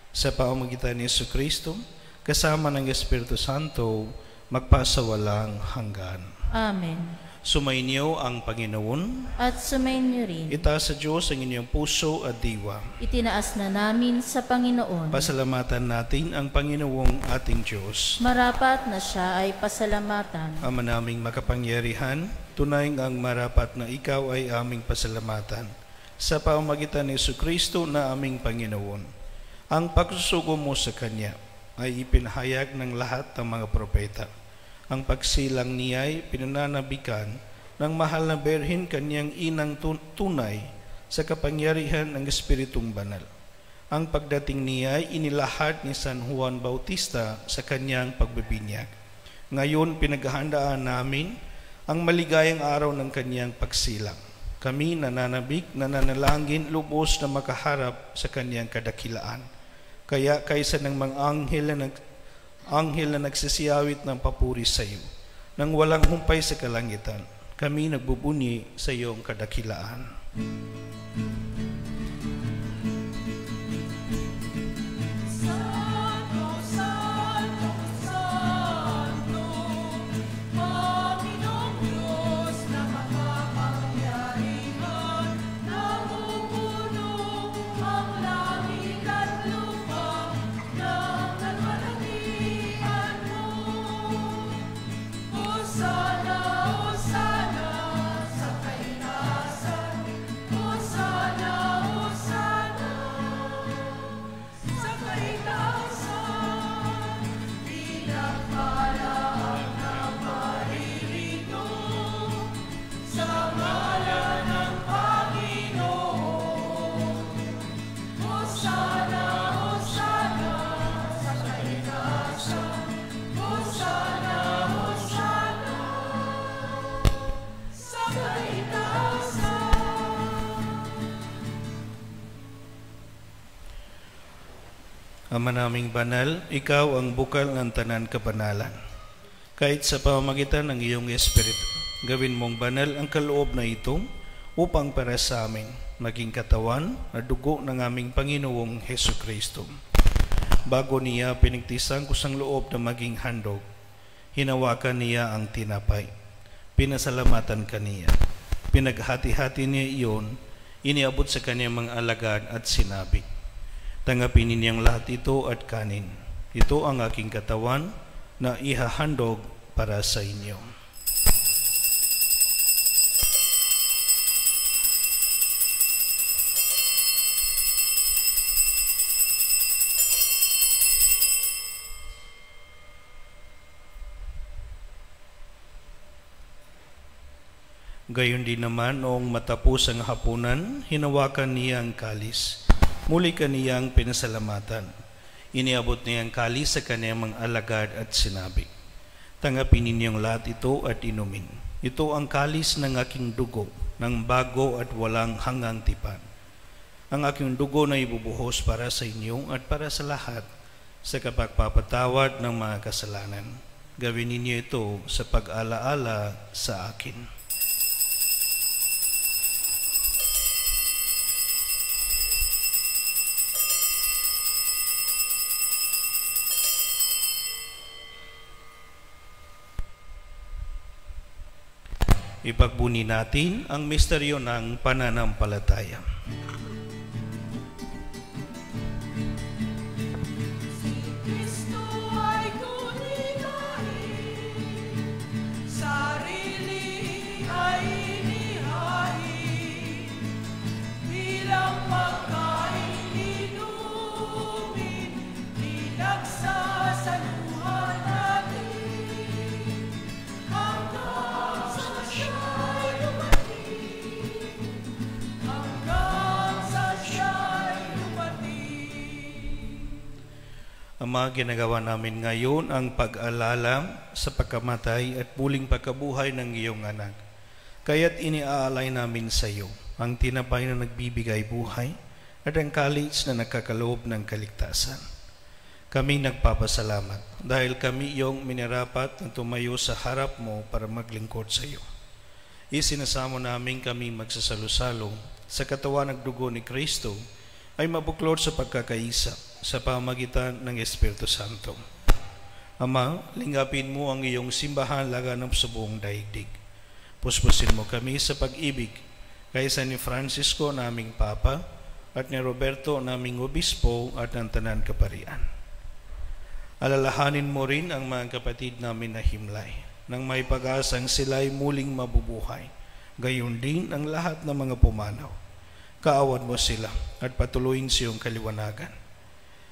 Sa pamamagitan ni Jesucristo, kasama ng Espiritu Santo, magpasawalang hanggan. Amen. Sumainyo ang Panginoon. At sumainyo rin. Itaas sa Diyos ang inyong puso at diwa. Itinaas na namin sa Panginoon. Pasalamatan natin ang Panginoong ating Diyos. Marapat na siya ay pasalamatan. Ama naming makapangyarihan, tunay ang marapat na ikaw ay aming pasalamatan sa pamamagitan ni Jesucristo na aming Panginoon. Ang pagsusugo mo sa Kanya ay ipinahayag ng lahat ng mga propeta. Ang pagsilang niya ay pinananabikan ng mahal na Berhin, Kanyang inang tunay sa kapangyarihan ng Espiritong Banal. Ang pagdating niya ay inilahad ni San Juan Bautista sa kanyang pagbibinyag. Ngayon pinaghahandaan namin ang maligayang araw ng kanyang pagsilang. Kami nananalangin lubos na makaharap sa kanyang kadakilaan. Kaya kaysa ng mga anghel na nagsisiyawit ng papuri sa iyo, nang walang humpay sa kalangitan, kami nagbubunyi sa iyong kadakilaan. Ama naming banal, ikaw ang bukal ng tanan kabanalan. Kahit sa pamamagitan ng iyong Espiritu, gawin mong banal ang kaloob na ito upang para sa amin maging katawan na dugo ng aming Panginoong Hesukristo. Bago niya pinigtisan kusang loob na maging handog, hinawakan niya ang tinapay. Pinasalamatan kaniya. Pinaghati-hati niya iyon, iniabot sa kanyang mga alagad at sinabi, "Tanggapin ninyang lahat ito at kanin. Ito ang aking katawan na ihahandog para sa inyo." Gayon din naman, noong matapos ang hapunan, hinawakan niya ang kalis. Muli kaniyang pinasalamatan. Iniabot niya ang kalis sa kaniyang mga alagad at sinabi, "Tanggapin ninyong lahat ito at inumin. Ito ang kalis ng aking dugo, ng bago at walang hanggang tipan. Ang aking dugo na ibubuhos para sa inyo at para sa lahat sa kapagpapatawad ng mga kasalanan. Gawin ninyo ito sa pag-alaala sa akin." Ipagbuni natin ang misteryo ng pananampalataya. Ama, ginagawa namin ngayon ang pag-alala sa pagkamatay at muling pagkabuhay ng iyong anak. Kaya't iniaalay namin sa iyo ang tinapay na nagbibigay buhay at ang kalis na nagkakaloob ng kaligtasan. Kami nagpapasalamat dahil kami iyong minarapat na tumayo sa harap mo para maglingkod sa iyo. Isinasamo namin kami magsasalo-salo sa katawan ng dugo ni Kristo ay mabuklod sa pagkakaisa sa pamagitan ng Espiritu Santo. Ama, lingapin mo ang iyong simbahan laganap sa buong daigdig. Puspusin mo kami sa pag-ibig kaysa ni Francisco naming Papa at ni Roberto naming Obispo at ng Tanan Kaparian. Alalahanin mo rin ang mga kapatid namin na himlay nang may pag-asang sila'y muling mabubuhay. Gayon din ang lahat ng mga pumanaw. Kaawan mo sila at patuloyin sa iyong kaliwanagan.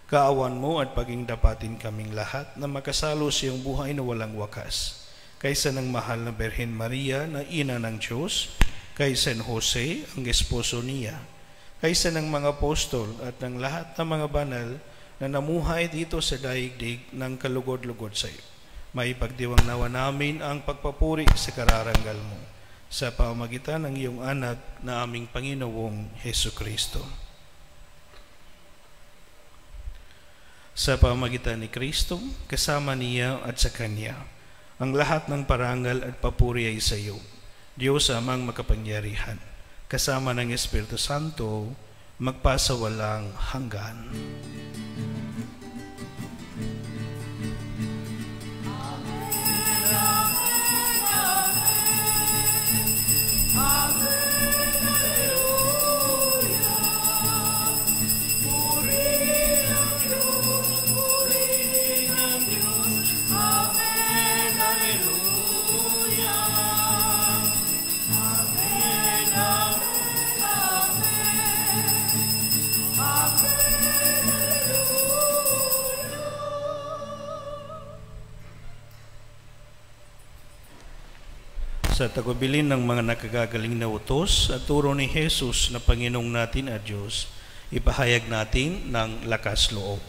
Kaawan mo at paging dapatin kaming lahat na makasalo sa iyong buhay na walang wakas. Kaysa ng mahal na Birhen Maria na ina ng Diyos, kay San Jose, ang esposo niya, kaysa ng mga apostol at ng lahat ng mga banal na namuhay dito sa daigdig ng kalugod-lugod sa iyo. May pagdiwang nawa namin ang pagpapuri sa kararangal mo sa pamagitan ng iyong anak na aming Panginoong Hesus Kristo. Sa pamagitan ni Kristo, kasama niya at sa Kanya, ang lahat ng parangal at papuri ay sa iyo, Diyos amang makapangyarihan, kasama ng Espiritu Santo, magpasawalang hanggan. Sa tagubilin ng mga nakagagaling na utos at turo ni Jesus na Panginoong natin at Diyos, ipahayag natin ng lakas loob.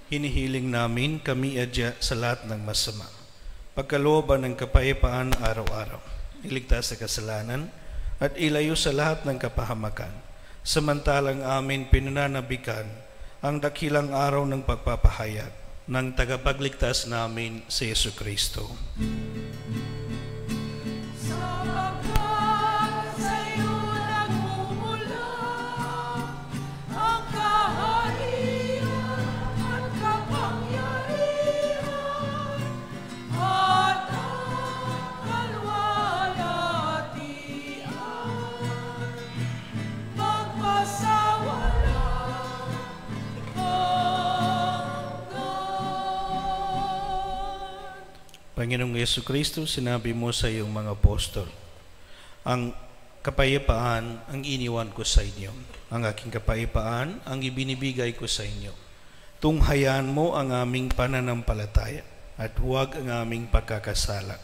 Hinihiling namin kami adya sa lahat ng masama, pagkalooban ng kapayapaan araw-araw, iligtas sa kasalanan at ilayo sa lahat ng kapahamakan, samantalang amin pinananabikan ang dakilang araw ng pagpapahayag ng tagapagligtas namin si Jesu Kristo. Sa Panginoong Yesu Kristo, sinabi mo sa iyong mga apostol, ang kapayapaan ang iniwan ko sa inyo. Ang aking kapayapaan ang ibinibigay ko sa inyo. Tunghayan mo ang aming pananampalataya at huwag ang aming pagkakasala.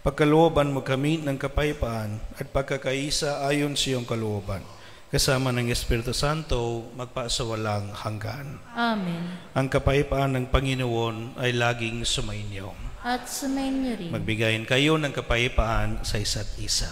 Pagkalooban mo kami ng kapayapaan at pagkakaisa ayon sa iyong kalooban. Kasama ng Espiritu Santo, magpaasawalang hanggan. Amen. Ang kapayapaan ng Panginoon ay laging sumainyo. At sumainyo rin. Magbigayin kayo ng kapayapaan sa isa't isa.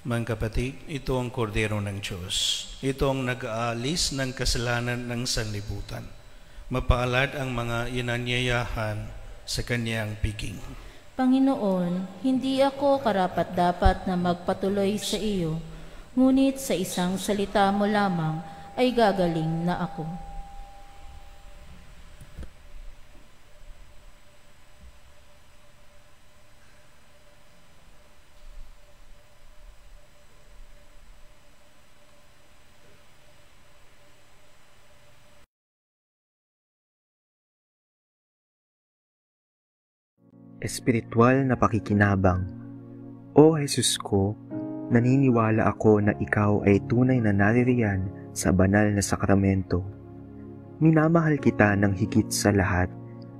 Mga kapatid, ito ang kordero ng Diyos. Ito ang nag-aalis ng kasalanan ng sanlibutan. Mapaalad ang mga inanyayahan sa kanyang piging. Panginoon, hindi ako karapat-dapat na magpatuloy sa iyo, ngunit sa isang salita mo lamang ay gagaling na ako. Espiritual na pakikinabang. O Jesus ko, naniniwala ako na ikaw ay tunay na naririyan sa banal na sakramento. Minamahal kita ng higit sa lahat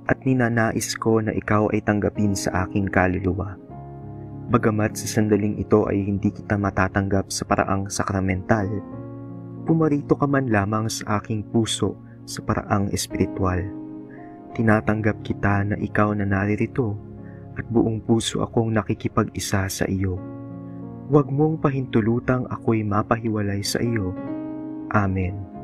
at ninanais ko na ikaw ay tanggapin sa aking kaluluwa. Bagamat sa sandaling ito ay hindi kita matatanggap sa paraang sakramental, pumarito ka man lamang sa aking puso sa paraang espiritual. Tinatanggap kita na ikaw na naririto at buong puso akong nakikipag-isa sa iyo. Huwag mong pahintulutang ako'y mapahiwalay sa iyo. Amen.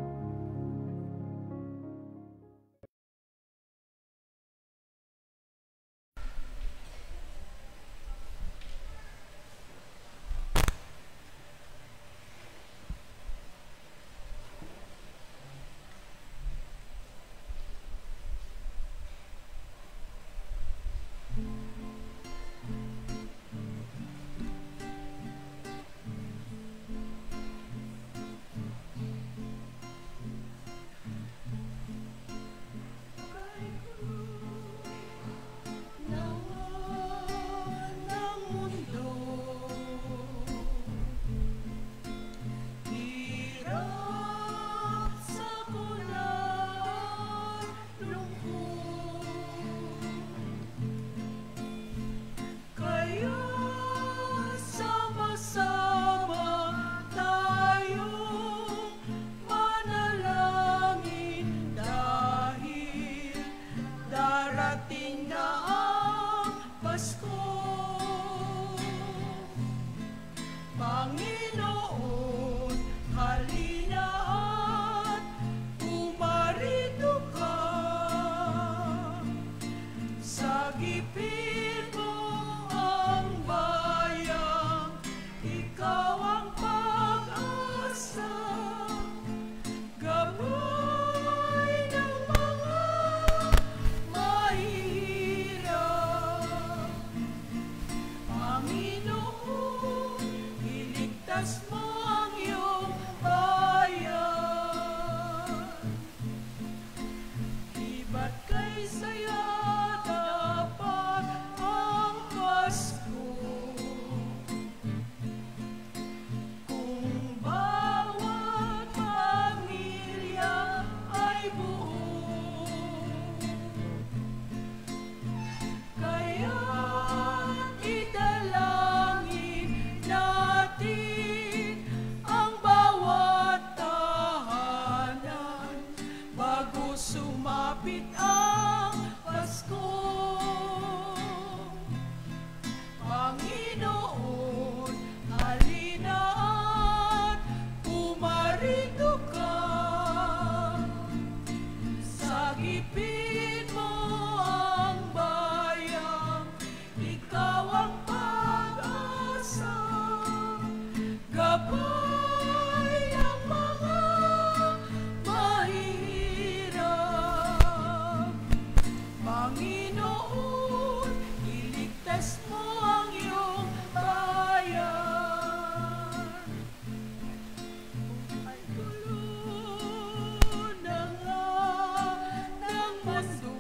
Lumapit ang Pasko. Panginoon, halina at pumarito ka. Sagipin mo ang bayan, ikaw ang pag-asa. Gabay ang mga mahihirap. Panginoon, iligtas mo ang iyong bayan. Ay gulo na nga ng mundo,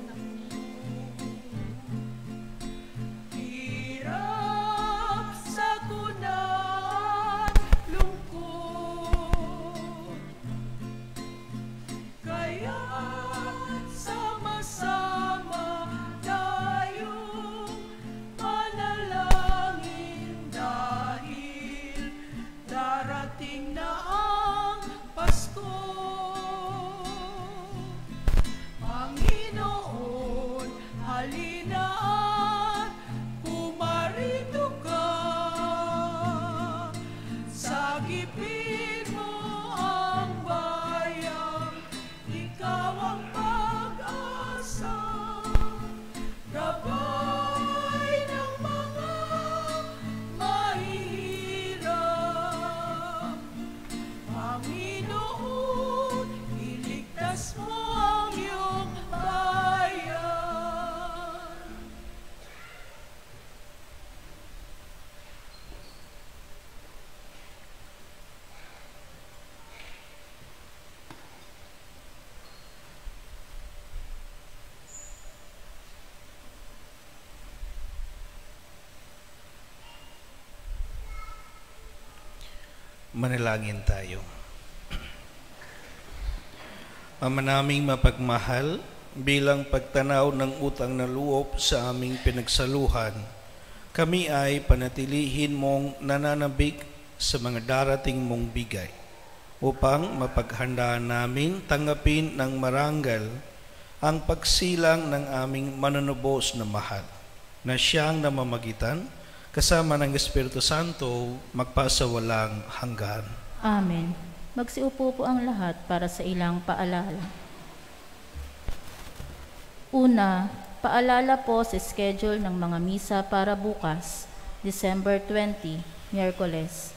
hirap, sagunan, lungkot. Kaya sama-sama tayong manalangin dahil darating na ang Pasko. Panginoon, halina at pumarito ka. Sagipin mo ang bayan, ikaw ang pag-asa. Gabay ng mga mahihirap. Panginoon, iligtas mo ang iyong bayan. Manalangin tayo. Ama naming mapagmahal, bilang pagtanaw ng utang na loob sa aming pinagsaluhan, kami ay panatilihin mong nananabik sa mga darating mong bigay, upang mapaghandaan namin tanggapin ng marangal ang pagsilang ng aming manunubos na mahal, na siyang namamagitan kasama ng Espiritu Santo magpasawalang hanggan. Amen. Magsiupo po ang lahat para sa ilang paalala. Una, paalala po sa schedule ng mga misa para bukas, December 20, Miyerkules.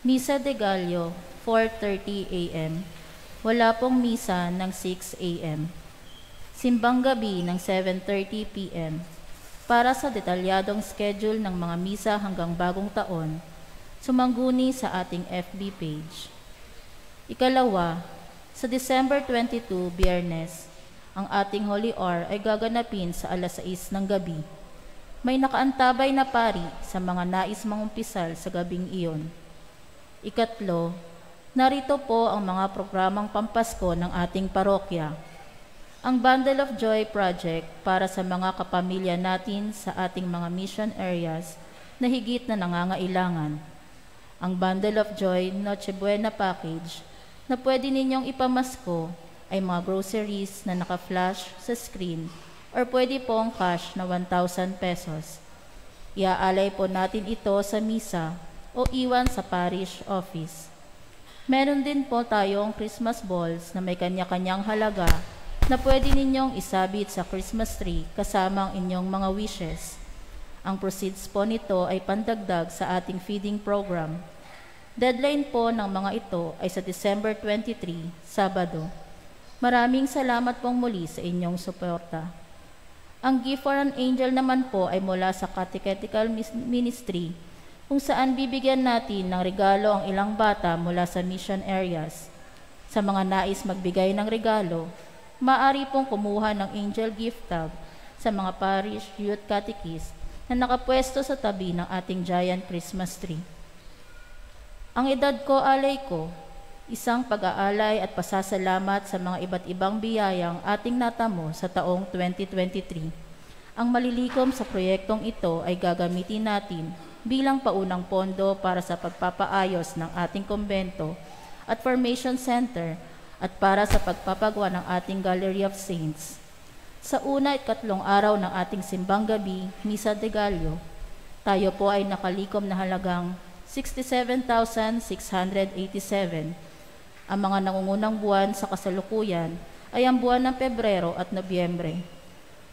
Misa de Gallo, 4:30 a.m. Wala pong misa ng 6 a.m. Simbang gabi ng 7:30 p.m. Para sa detalyadong schedule ng mga misa hanggang bagong taon, sumangguni sa ating FB page. Ikalawa, sa December 22, Biyernes, ang ating Holy Hour ay gaganapin sa alas 6 ng gabi. May nakaantabay na pari sa mga nais mangumpisal sa gabing iyon. Ikatlo, narito po ang mga programang pampasko ng ating parokya. Ang Bundle of Joy Project para sa mga kapamilya natin sa ating mga mission areas na higit na nangangailangan. Ang Bundle of Joy Noche Buena Package na pwede ninyong ipamasko ay mga groceries na naka-flash sa screen or pwede pong cash na 1,000 pesos. Iaalay po natin ito sa misa o iwan sa parish office. Meron din po tayong Christmas balls na may kanya-kanyang halaga na pwede ninyong isabit sa Christmas tree kasama ang inyong mga wishes. Ang proceeds po nito ay pandagdag sa ating feeding program. Deadline po ng mga ito ay sa December 23, Sabado. Maraming salamat pong muli sa inyong suporta. Ang Gift for an Angel naman po ay mula sa Catechetical Ministry, kung saan bibigyan natin ng regalo ang ilang bata mula sa mission areas. Sa mga nais magbigay ng regalo, maaari pong kumuha ng Angel Gift Tab sa mga parish youth catechist na nakapwesto sa tabi ng ating giant Christmas tree. Ang edad ko, alay ko, isang pag-aalay at pasasalamat sa mga iba't ibang biyayang ating natamo sa taong 2023. Ang malilikom sa proyektong ito ay gagamitin natin bilang paunang pondo para sa pagpapaayos ng ating kumbento at formation center at para sa pagpapagawa ng ating Gallery of Saints. Sa una at ikatlong araw ng ating simbang gabi, Misa de Gallo, tayo po ay nakalikom na halagang 67,687. Ang mga nangungunang buwan sa kasalukuyan ay ang buwan ng Pebrero at Nobyembre.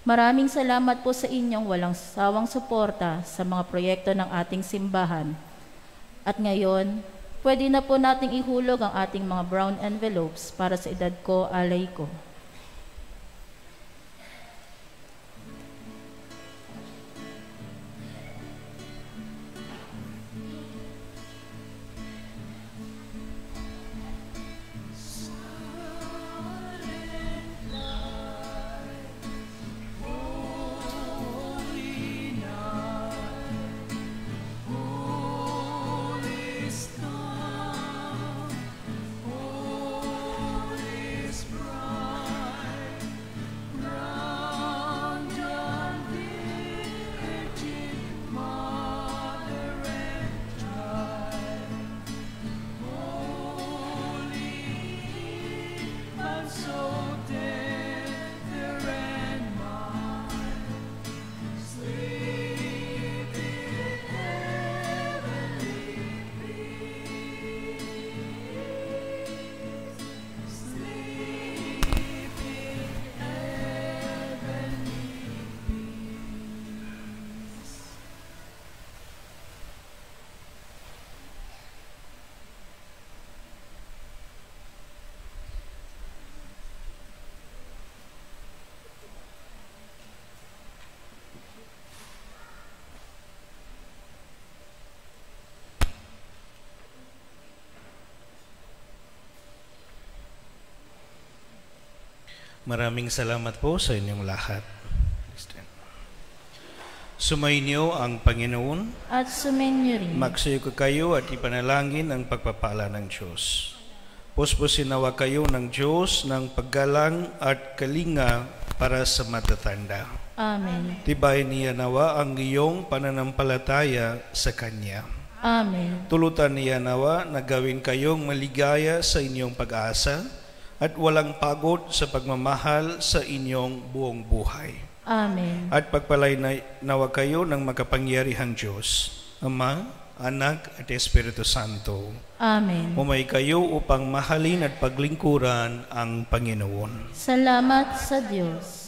Maraming salamat po sa inyong walang sawang suporta sa mga proyekto ng ating simbahan. At ngayon, pwede na po nating ihulog ang ating mga brown envelopes para sa edad ko, alay ko. Maraming salamat po sa inyong lahat. Sumainyo ang Panginoon. At sumainyo rin. Magsayo kayo at ipanalangin ang pagpapala ng Diyos. Puspusin nawa kayo ng Diyos ng paggalang at kalinga para sa matatanda. Amen. Tibayin niya nawa ang iyong pananampalataya sa Kanya. Amen. Tulutan niya nawa na gawin kayong maligaya sa inyong pag-asa at walang pagod sa pagmamahal sa inyong buong buhay. Amen. At pagpalay nawa kayo ng makapangyarihang Diyos, Ama, Anak at Espiritu Santo. Amen. Umay kayo upang mahalin at paglingkuran ang Panginoon. Salamat sa Diyos.